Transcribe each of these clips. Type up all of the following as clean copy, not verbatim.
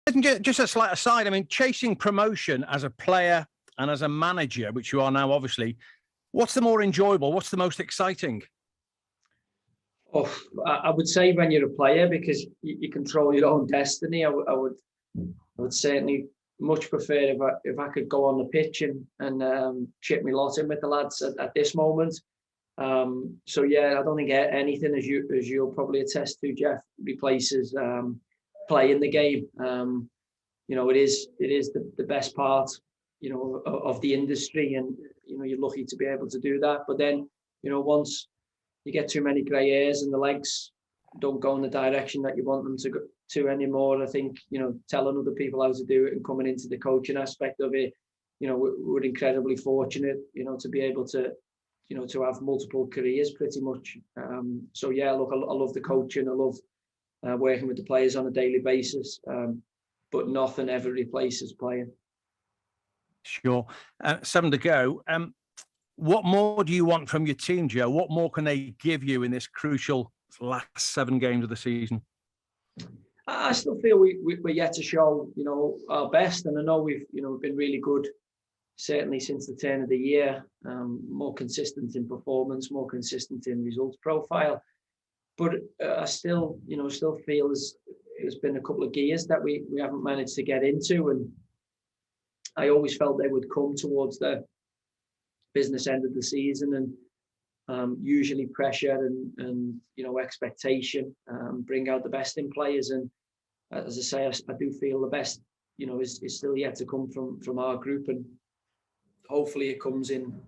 Just a slight aside, I mean, chasing promotion as a player and as a manager, which you are now, obviously, what's the more enjoyable? What's the most exciting? Oh, I would say when you're a player, because you control your own destiny. I would certainly much prefer if I could go on the pitch and chip my lot in with the lads at this moment. So yeah, I don't think anything, as you'll probably attest to, Jeff, replaces playing the game. It is the best part, of the industry, and you're lucky to be able to do that. But then, once you get too many grey hairs and the legs don't go in the direction that you want them to go to anymore, I think, telling other people how to do it and coming into the coaching aspect of it, we're incredibly fortunate, to be able to, to have multiple careers pretty much. So yeah, look, I love the coaching. I love working with the players on a daily basis, but nothing ever replaces playing. Sure. 7 to go. What more do you want from your team, Joe? What more can they give you in this crucial last 7 games of the season? I still feel we're yet to show, our best, and I know we've, been really good, certainly since the turn of the year. More consistent in performance, more consistent in results profile. But I still feel there's been a couple of gears that we haven't managed to get into, and I always felt they would come towards the business end of the season, and usually pressure and expectation bring out the best in players. And as I say, I do feel the best is still yet to come from our group, and hopefully it comes in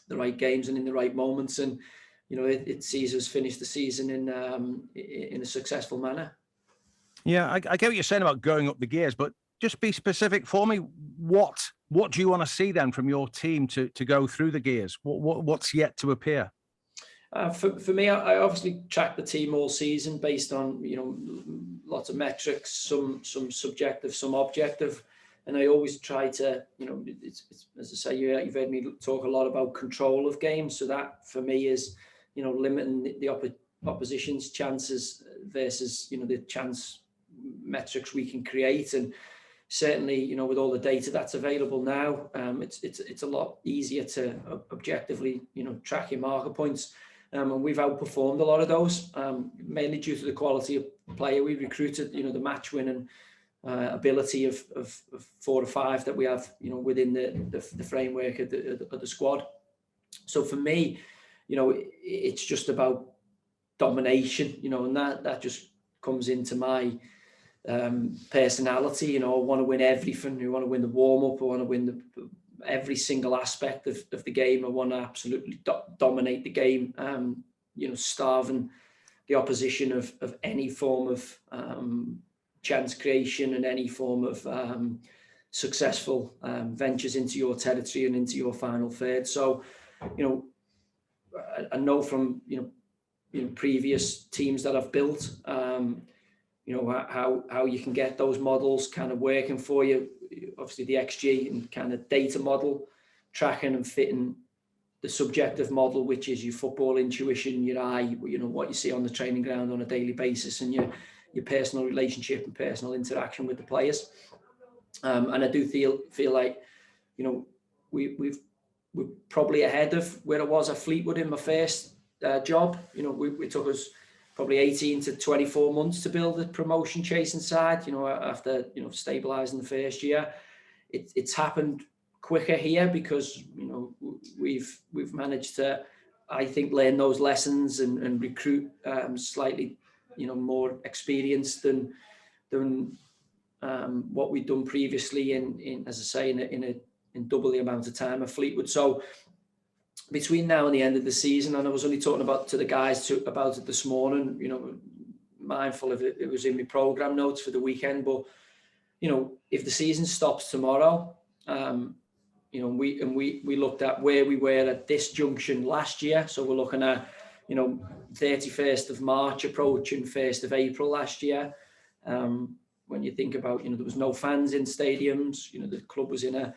the right games and in the right moments, and it sees us finish the season in a successful manner. Yeah, I get what you're saying about going up the gears, but just be specific for me. What do you want to see then from your team to go through the gears? What's yet to appear? For me, I obviously track the team all season based on lots of metrics, some subjective, some objective, and I always try to it's as I say, you've heard me talk a lot about control of games. So that for me is limiting the opposition's chances versus the chance metrics we can create. And certainly, with all the data that's available now, it's a lot easier to objectively, track your marker points. And we've outperformed a lot of those, mainly due to the quality of player we recruited, the match winning ability of 4 or 5 that we have, within the framework of the squad. So for me, it's just about domination, and that just comes into my personality. I want to win everything. I want to win the warm-up. I want to win every single aspect of the game. I want to absolutely dominate the game, starving the opposition of any form of chance creation and any form of successful ventures into your territory and into your final third. So, I know from previous teams that I've built, how you can get those models kind of working for you. Obviously, the XG and kind of data model, tracking and fitting the subjective model, which is your football intuition, your eye, what you see on the training ground on a daily basis, and your personal relationship and personal interaction with the players. And I do feel like, we're probably ahead of where I was at Fleetwood in my first job. We took us probably 18 to 24 months to build the promotion chasing side, after, stabilizing the first year. It's happened quicker here because, we've managed to, I think, learn those lessons and recruit slightly, more experienced than what we'd done previously in as I say, in double the amount of time at Fleetwood. So between now and the end of the season, and I was only talking about to the guys about it this morning, mindful of it was in my program notes for the weekend, but if the season stops tomorrow, we looked at where we were at this junction last year, so we're looking at 31st of March approaching 1st of April last year. When you think about, there was no fans in stadiums, the club was in a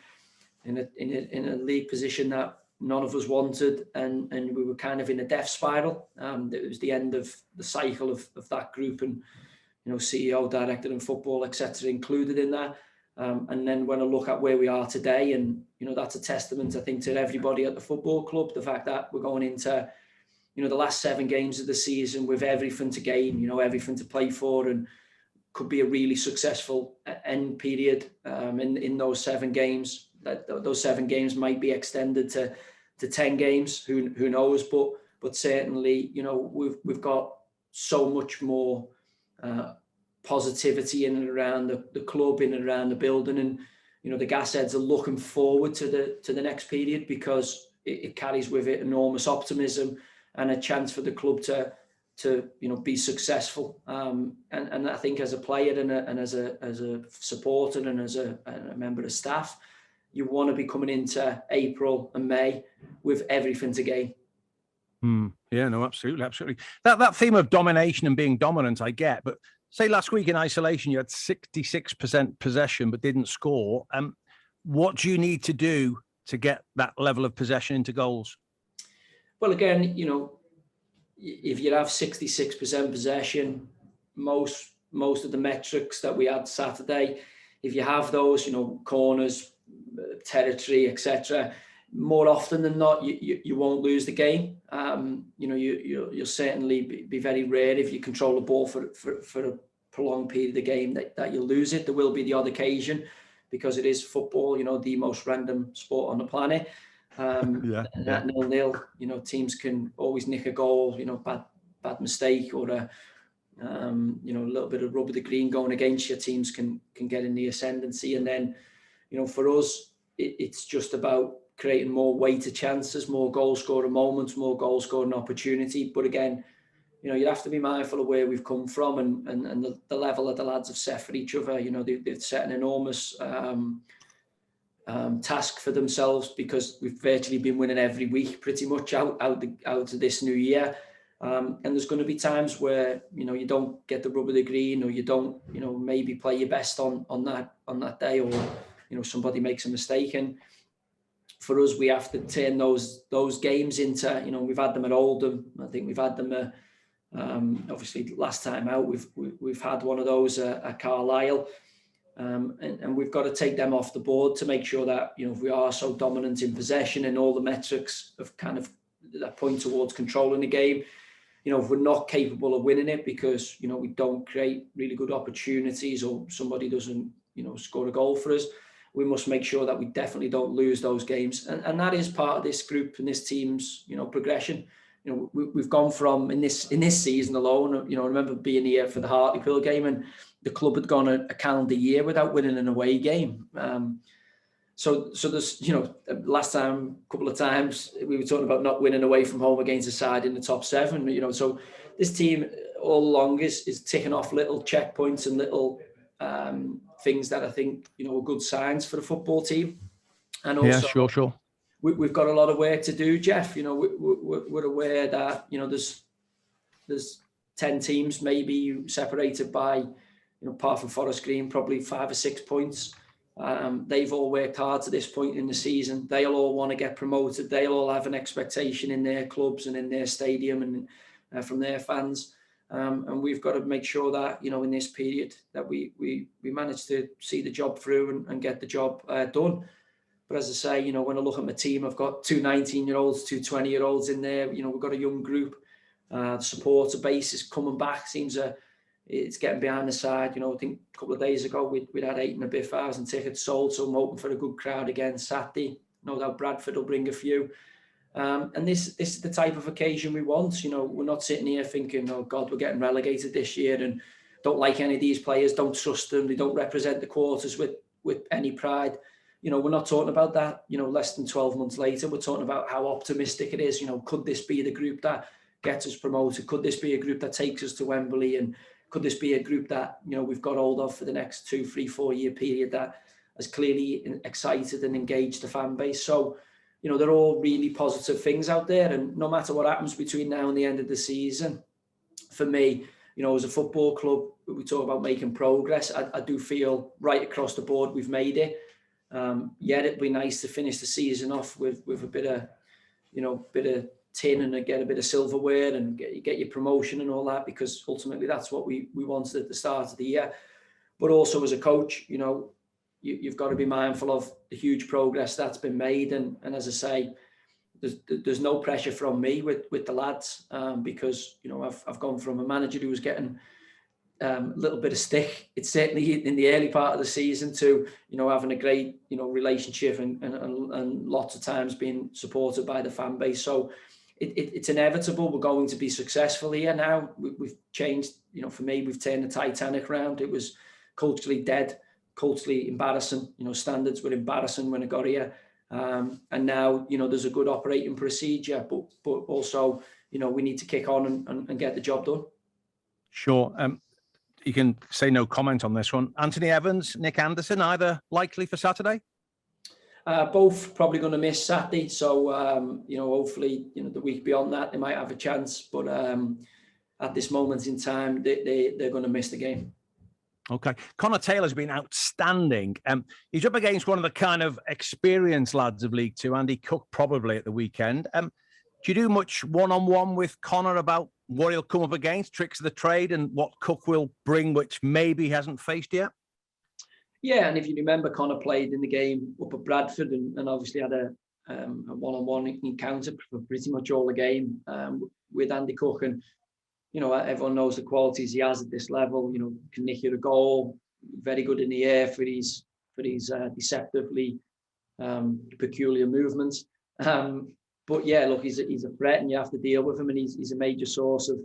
league position that none of us wanted, and we were kind of in a death spiral. It was the end of the cycle of that group, and CEO, director and football, etc. included in that. And then when I look at where we are today, and, that's a testament, I think, to everybody at the football club, the fact that we're going into, the last 7 games of the season with everything to gain, everything to play for, and could be a really successful end period in those 7 games. Those 7 games might be extended to 10 games, who knows, but certainly, we've got so much more positivity in and around the club, in and around the building, and the Gasheads are looking forward to the next period, because it carries with it enormous optimism and a chance for the club to be successful. And I think as a player and as a supporter and as a member of staff, you want to be coming into April and May with everything to gain. Yeah, no, absolutely. That theme of domination and being dominant, I get, but say last week in isolation, you had 66% possession but didn't score. What do you need to do to get that level of possession into goals? Well, again, if you have 66% possession, most of the metrics that we had Saturday, if you have those, corners, territory, etc., more often than not, you won't lose the game. You'll certainly be very rare if you control the ball for a prolonged period of the game that you'll lose it. There will be the odd occasion, because it is football, the most random sport on the planet. At 0-0, teams can always nick a goal, bad mistake, or a little bit of rub of the green going against you. Teams can get in the ascendancy, and then, for us, it's just about creating more weighted chances, more goal scoring moments, more goal scoring opportunity. But again, you have to be mindful of where we've come from and the level that the lads have set for each other. They've set an enormous task for themselves, because we've virtually been winning every week pretty much out of this new year. And there's going to be times where, you don't get the rub of the green, or you don't, maybe play your best on that day, or, somebody makes a mistake. And for us, we have to turn those games into, we've had them at Oldham. I think we've had them at, obviously last time out, we've had one of those at Carlisle. And we've got to take them off the board to make sure that, if we are so dominant in possession and all the metrics of kind of that point towards controlling the game, if we're not capable of winning it because, we don't create really good opportunities, or somebody doesn't, score a goal for us, we must make sure that we definitely don't lose those games. And that is part of this group and this team's, progression. We've gone from, in this season alone, I remember being here for the Hartlepool game, and the club had gone a calendar year without winning an away game. So there's, last time, a couple of times, we were talking about not winning away from home against a side in the top 7, so this team all along is ticking off little checkpoints and little things that I think, are good signs for the football team. And also, yeah, sure. We've got a lot of work to do, Jeff. We're aware that, there's 10 teams maybe separated by, apart from Forest Green, probably 5 or 6 points. They've all worked hard to this point in the season. They'll all want to get promoted. They'll all have an expectation in their clubs and in their stadium and from their fans. And we've got to make sure that, in this period that we manage to see the job through and get the job done. But as I say, when I look at my team, I've got 2 19-year-olds, 2 20-year-olds in there. We've got a young group. The supporter base is coming back. It's getting behind the side. I think a couple of days ago, we'd had 8 and a bit thousand tickets sold. So I'm hoping for a good crowd again Saturday. No doubt Bradford will bring a few. And this is the type of occasion we want. We're not sitting here thinking, oh God, we're getting relegated this year and don't like any of these players, don't trust them. They don't represent the quarters with any pride. We're not talking about that, less than 12 months later. We're talking about how optimistic it is. Could this be the group that gets us promoted? Could this be a group that takes us to Wembley? And could this be a group that, we've got hold of for the next 2, 3, 4 year period that has clearly excited and engaged the fan base? So, they're all really positive things out there. And no matter what happens between now and the end of the season, for me, as a football club, we talk about making progress. I do feel right across the board we've made it. Yet it'd be nice to finish the season off with a bit of tin and get a bit of silverware and get your promotion and all that, because ultimately that's what we wanted at the start of the year. But also as a coach, you've got to be mindful of the huge progress that's been made. And as I say, there's no pressure from me with the lads, because, I've gone from a manager who was getting a little bit of stick, it's certainly in the early part of the season, to having a great relationship and lots of times being supported by the fan base. So it's inevitable we're going to be successful here now. We've changed, for me, we've turned the Titanic around. It was culturally dead, culturally embarrassing. Standards were embarrassing when I got here, and now there's a good operating procedure, but also we need to kick on and get the job done. Sure. You can say no comment on this one. Anthony Evans, Nick Anderson, either likely for Saturday? Both probably going to miss Saturday. So, hopefully, the week beyond that, they might have a chance. But at this moment in time, they're going to miss the game. Okay. Connor Taylor's been outstanding. He's up against one of the kind of experienced lads of League Two, Andy Cook, probably at the weekend. Do you do much one-on-one with Connor about what he'll come up against, tricks of the trade, and what Cook will bring, which maybe he hasn't faced yet? Yeah, and if you remember, Connor played in the game up at Bradford and obviously had a one-on-one encounter for pretty much all the game with Andy Cook. And, everyone knows the qualities he has at this level. Can nick you a goal, very good in the air for his deceptively peculiar movements. But yeah, look, he's a threat, and you have to deal with him. And he's a major source of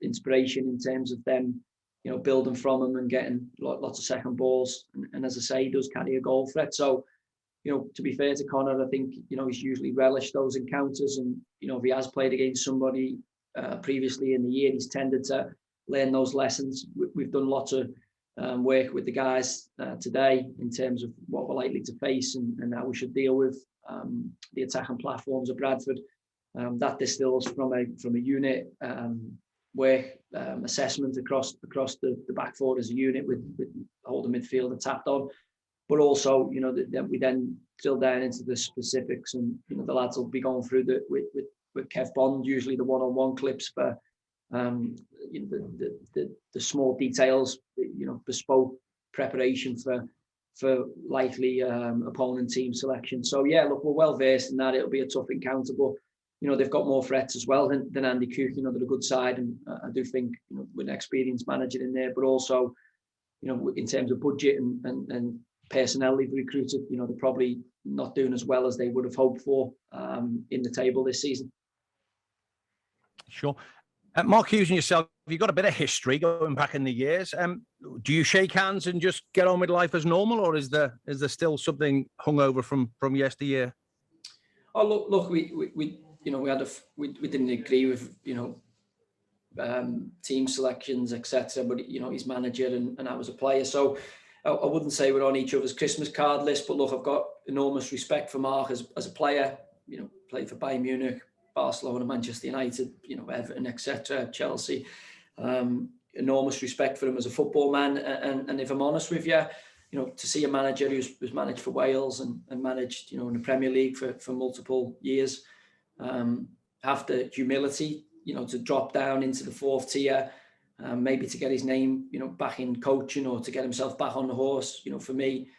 inspiration in terms of them, building from him and getting lots of second balls. And as I say, he does carry a goal threat. So, to be fair to Connor, I think he's usually relished those encounters. And if he has played against somebody previously in the year, he's tended to learn those lessons. We've done lots of work with the guys today in terms of what we're likely to face and how we should deal with the attacking platforms of Bradford. That distills from a unit work assessment across the back four as a unit with holding midfielder tapped on, but also we then drill down into the specifics, and the lads will be going through with Kev Bond usually the one-on-one clips for the small details, bespoke preparation for likely opponent team selection. So yeah, look, we're well versed in that. It'll be a tough encounter, but they've got more threats as well than Andy Cook. They're a good side, and I do think with an experienced manager in there, but also in terms of budget and personnel they've recruited, they're probably not doing as well as they would have hoped for in the table this season. Sure. Mark Hughes and yourself, you've got a bit of history going back in the years. Do you shake hands and just get on with life as normal, or is there still something hung over from yesteryear? Oh, look, we didn't agree with team selections, etc. But he's manager and I was a player, so I wouldn't say we're on each other's Christmas card list. But look, I've got enormous respect for Mark as a player. Played for Bayern Munich, Barcelona, Manchester United, Everton, etc., Chelsea. Enormous respect for him as a football man. And if I'm honest with you, to see a manager who's managed for Wales and managed, in the Premier League for multiple years, have the humility, to drop down into the fourth tier, maybe to get his name, back in coaching or to get himself back on the horse. For me,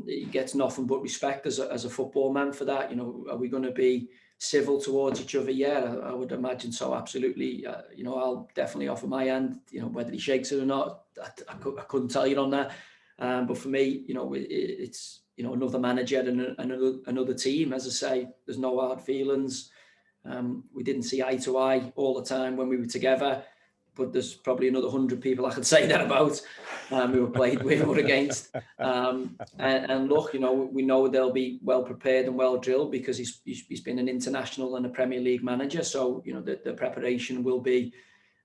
he gets nothing but respect as a football man for that. Are we going to be civil towards each other? Yeah, I would imagine so. Absolutely. I'll definitely offer my hand. Whether he shakes it or not, I couldn't tell you on that. But for me, it's another manager and another team. As I say, there's no hard feelings. We didn't see eye to eye all the time when we were together, but there's probably another 100 people I could say that about who were played with or against. And look, we know they'll be well prepared and well drilled because he's been an international and a Premier League manager. So the preparation will be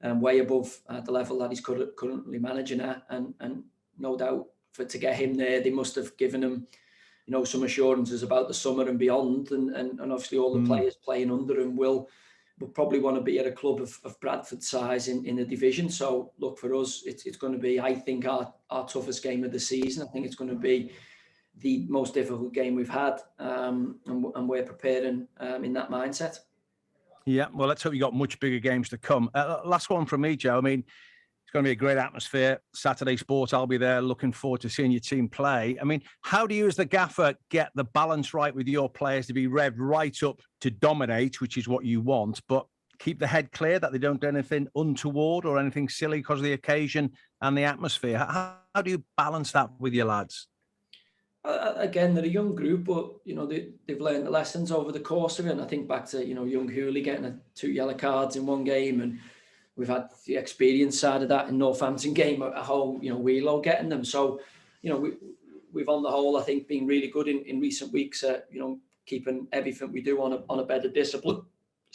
way above the level that he's currently managing at, and no doubt to get him there, they must have given him some assurances about the summer and beyond, and obviously all the players playing under him will probably want to be at a club of Bradford size in the division. So look, for us, it's going to be, I think, our toughest game of the season. I think it's going to be the most difficult game we've had, and we're preparing in that mindset. Yeah, well, let's hope you got much bigger games to come. Last one from me, Joe. I mean, it's going to be a great atmosphere. Saturday Sports, I'll be there. Looking forward to seeing your team play. I mean, how do you as the gaffer get the balance right with your players to be revved right up to dominate, which is what you want, but keep the head clear that they don't do anything untoward or anything silly because of the occasion and the atmosphere? How do you balance that with your lads? Again, they're a young group, but they've learned the lessons over the course of it. And I think back to young Hughes getting 2 yellow cards in one game, and we've had the experience side of that in Northampton game at home. Wheelo getting them. So, we've on the whole, I think, been really good in recent weeks at keeping everything we do on a better discipline.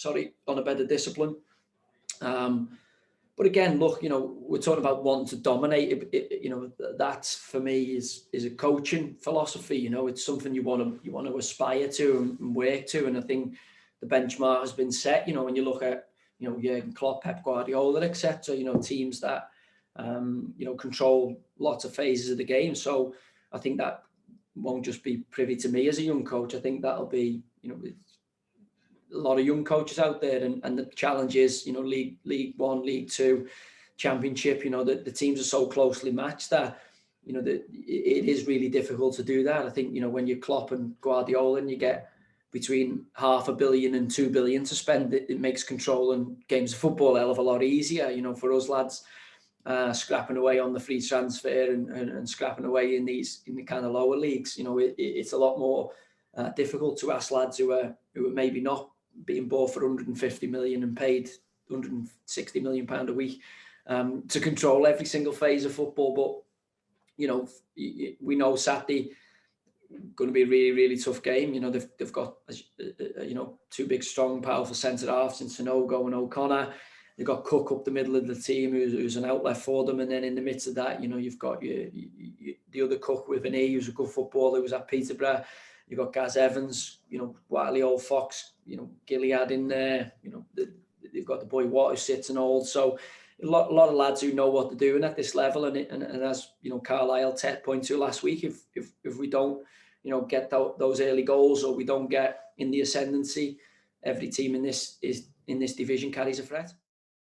On a better discipline. But again, look, we're talking about wanting to dominate. That for me is a coaching philosophy. It's something you want to aspire to and work to. And I think the benchmark has been set. When you look at Jurgen Klopp, Pep Guardiola, etc. Teams that control lots of phases of the game. So I think that won't just be privy to me as a young coach. I think that'll be a lot of young coaches out there, and the challenge is, League One, League Two, Championship. The teams are so closely matched that it is really difficult to do that. I think when you're Klopp and Guardiola and you get between £500 million and £2 billion to spend, it makes controlling games of football a hell of a lot easier. For us lads, scrapping away on the free transfer and scrapping away in the kind of lower leagues, it's a lot more difficult to ask lads who are maybe not being bought for 150 million and paid 160 million pound a week to control every single phase of football. But we know Saturday going to be a really, really tough game. They've got 2 big, strong, powerful centre halves in Sanogo and O'Connor. They've got Cook up the middle of the team, who's an outlet for them, and then in the midst of that, you've got the other Cook with an E, who's a good footballer, who was at Peterborough. You've got Gaz Evans, Wiley Old Fox, Gilead in there. They've got the boy Watt, who sits and old. So a lot of lads who know what they're doing at this level. And as Carlisle pointed to last week, if we don't get those early goals, or we don't get in the ascendancy, every team in this division carries a threat.